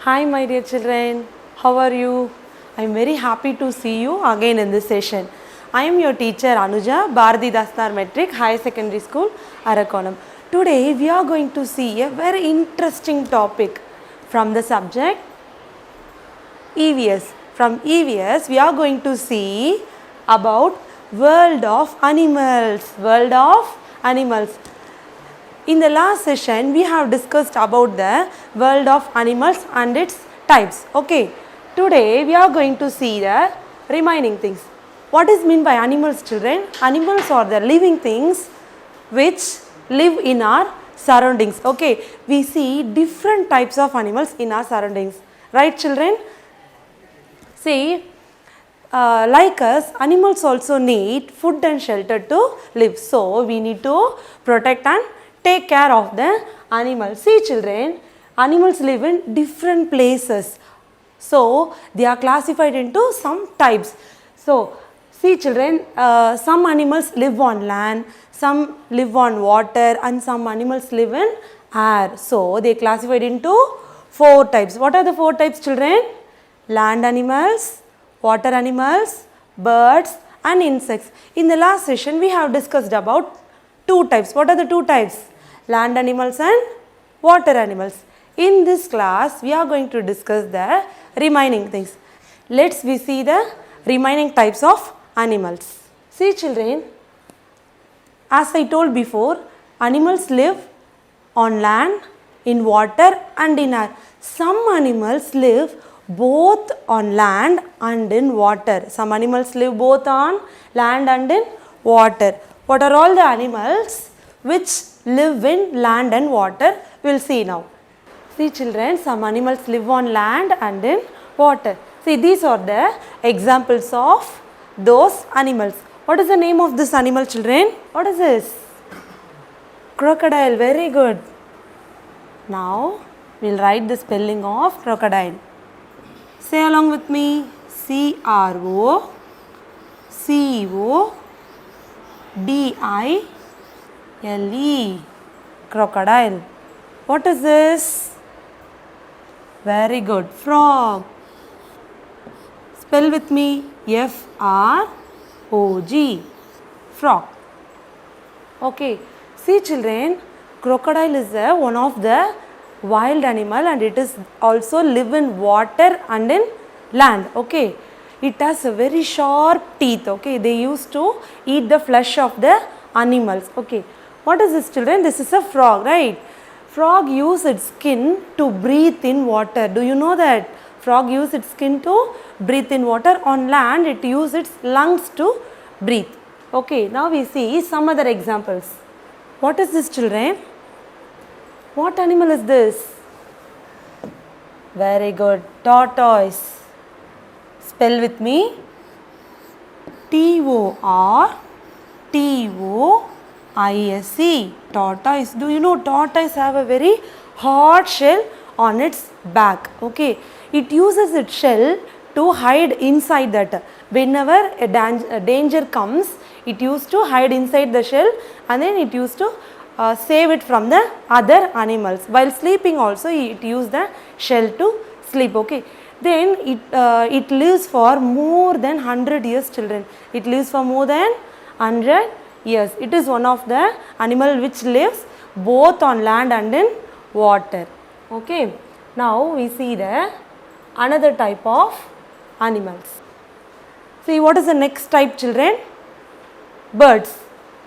Hi my dear children, how are you? I am very happy to see you again in this session. I am your teacher Anuja, Bharati Dastar Metric Higher Secondary School, Arakonam. Today we are going to see a very interesting topic from the subject EVS. From EVS we are going to see about world of animals. World of animals. In the last session, we have discussed about the world of animals and its types. Okay. Today, we are going to see the remaining things. What is meant by animals, children? Animals are the living things which live in our surroundings. Okay. We see different types of animals in our surroundings. Right, children? See, like us, animals also need food and shelter to live. So, we need to protect and take care of the animals. See children, animals live in different places. So, they are classified into some types. So, see children, some animals live on land, some live on water and some animals live in air. So, they are classified into 4 types. What are the 4 types children? Land animals, water animals, birds and insects. In the last session, we have discussed about 2 types. What are the 2 types? Land animals and water animals. In this class, we are going to discuss the remaining things. Let's see the remaining types of animals. See children, as I told before, animals live on land, in water and in air. Some animals live both on land and in water. Some animals live both on land and in water. What are all the animals which live in land and water? We will see now. See children, some animals live on land and in water. See, these are the examples of those animals. What is the name of this animal children? What is this? Crocodile. Very good. Now, we will write the spelling of crocodile. Say along with me. C-R-O-C-O-D-I-L-E. Crocodile. What is this? Very good. Frog. Spell with me. F-R-O-G. Frog. Okay. See children, crocodile is one of the wild animal and it is also live in water and in land. Okay. It has a very sharp teeth. Okay. They used to eat the flesh of the animals. Okay. What is this children? This is a frog, right? Frog use its skin to breathe in water. Do you know that? Frog use its skin to breathe in water. On land, it use its lungs to breathe. Okay. Now we see some other examples. What is this children? What animal is this? Very good. Tortoise. Spell with me. T-O-R-T-O-I-S-E. Tortoise. Do you know tortoise have a very hard shell on its back? Okay. It uses its shell to hide inside that. Whenever a danger comes, it used to hide inside the shell and then it used to save it from the other animals. While sleeping also it use the shell to sleep. Okay. Then it lives for more than 100 years children. It lives for more than 100 years. It is one of the animal which lives both on land and in water. Okay. Now we see the another type of animals. See what is the next type children? Birds.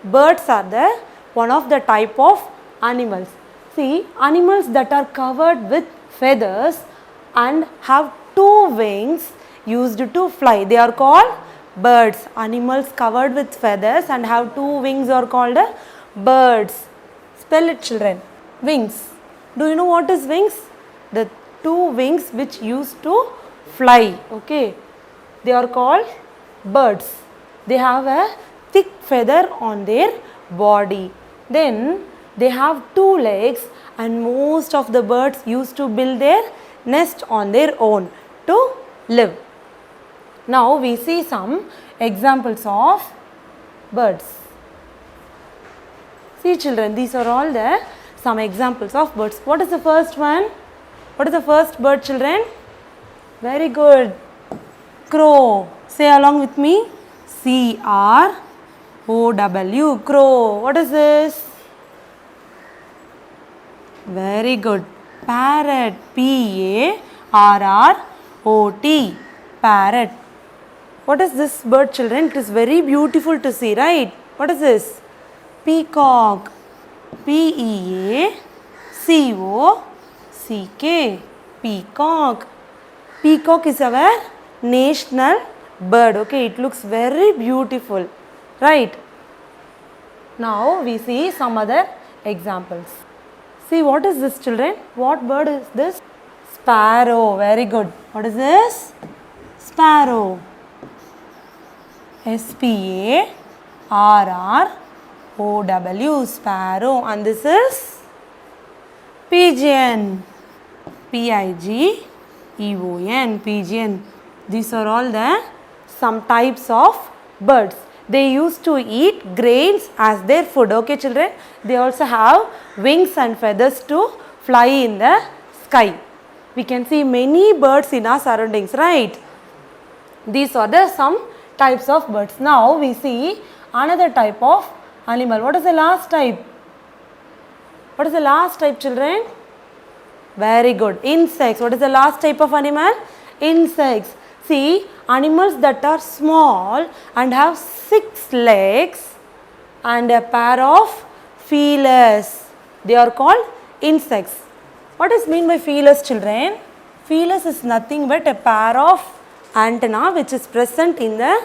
Birds are the one of the type of animals. See, animals that are covered with feathers and have 2 wings used to fly. They are called birds. Animals covered with feathers and have 2 wings are called birds. Spell it children. Wings. Do you know what is wings? The 2 wings which used to fly. Okay. They are called birds. They have a thick feather on their body. Then they have 2 legs and most of the birds used to build their nest on their own to live. Now we see some examples of birds. See children, these are all the some examples of birds. What is the first one? What is the first bird, children? Very good. Crow. Say along with me. C-R-O-W. Crow. What is this? Very good. Parrot. P-A-R-R-O-T. Parrot. What is this bird, children? It is very beautiful to see, right? What is this? Peacock. P-E-A-C-O-C-K. Peacock. Peacock is our national bird. Okay, it looks very beautiful, right? Now we see some other examples. See, what is this, children? What bird is this? Sparrow. Very good. What is this? Sparrow. S-P-A-R-R-O-W. Sparrow. And this is pigeon. P-I-G-E-O-N. Pigeon. These are all the some types of birds. They used to eat grains as their food. Okay, children? They also have wings and feathers to fly in the sky. We can see many birds in our surroundings, right? These are the some types of birds. Now we see another type of animal. What is the last type? What is the last type, children? Very good. Insects. What is the last type of animal? Insects. See, animals that are small and have 6 legs and a pair of feelers. They are called insects. What is mean by feelers, children? Feelers is nothing but a pair of antenna which is present in the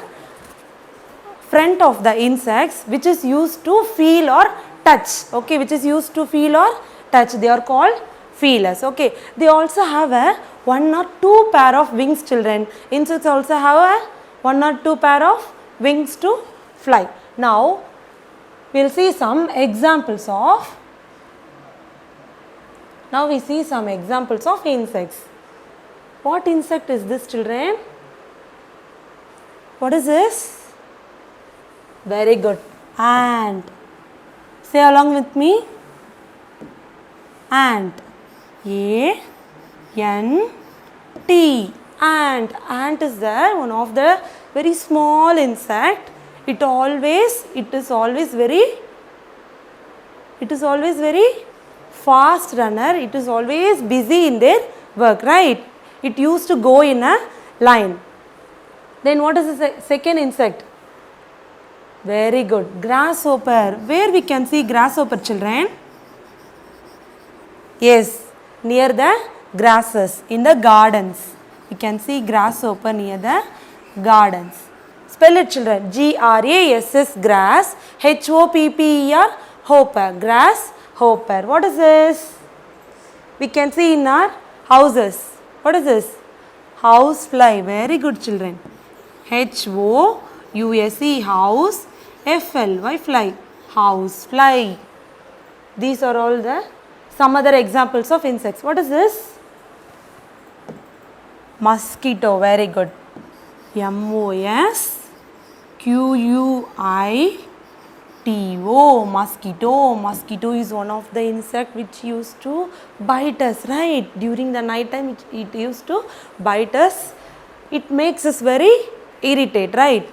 front of the insects, which is used to feel or touch. Okay, which is used to feel or touch. They are called feelers. Okay, they also have a 1 or 2 pair of wings, children. Insects also have a 1 or 2 pair of wings to fly. Now we will see some examples of insects. What insect is this, children? What is this? Very good. Ant. Say along with me. Ant. A-N-T. Ant. Ant is one of the very small insect. It is always very fast runner. It is always busy in their work, right? It used to go in a line. Then what is the second insect? Very good. Grasshopper. Where we can see grasshopper, children? Yes, near the grasses, in the gardens. You can see grasshopper near the gardens. Spell it, children. G-R-A-S-S, grass. H-O-P-P-E-R, hopper. Grasshopper. What is this? We can see in our houses. What is this? Housefly. Very good, children. H-O-U-S-E, house. F-L-Y, fly. Housefly. These are all the some other examples of insects. What is this? Mosquito. Very good. M-O-S-Q-U-I-T-O. Mosquito. Mosquito is one of the insect which used to bite us, right? During the night time it used to bite us. It makes us very irritated, right?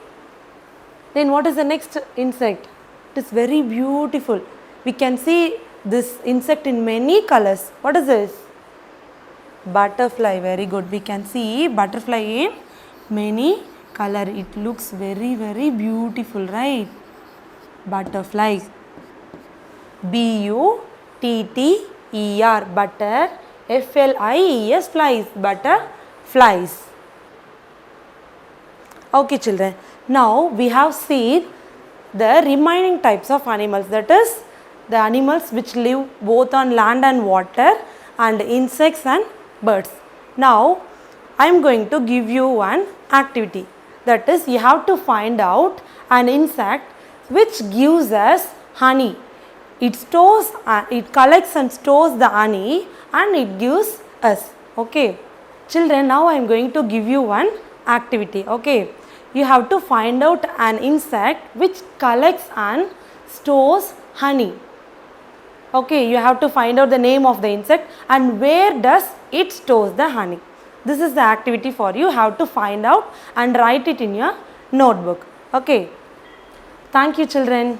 Then what is the next insect? It is very beautiful. We can see this insect in many colors. What is this? Butterfly. Very good. We can see butterfly in many color. It looks very beautiful, right? Butterfly. B-U-T-T-E-R. Butter. F-L-I-E-S. Flies. Butterflies. Okay, children. Now we have seen the remaining types of animals, that is the animals which live both on land and water, and insects and birds. Now I am going to give you one activity, that is you have to find out an insect which gives us honey. It collects and stores the honey and it gives us. Okay, children, now I am going to give you one activity. Okay, you have to find out an insect which collects and stores honey. Okay, you have to find out the name of the insect and where does it stores the honey. This is the activity for you. Have to find out and write it in your notebook. Okay. Thank you, children.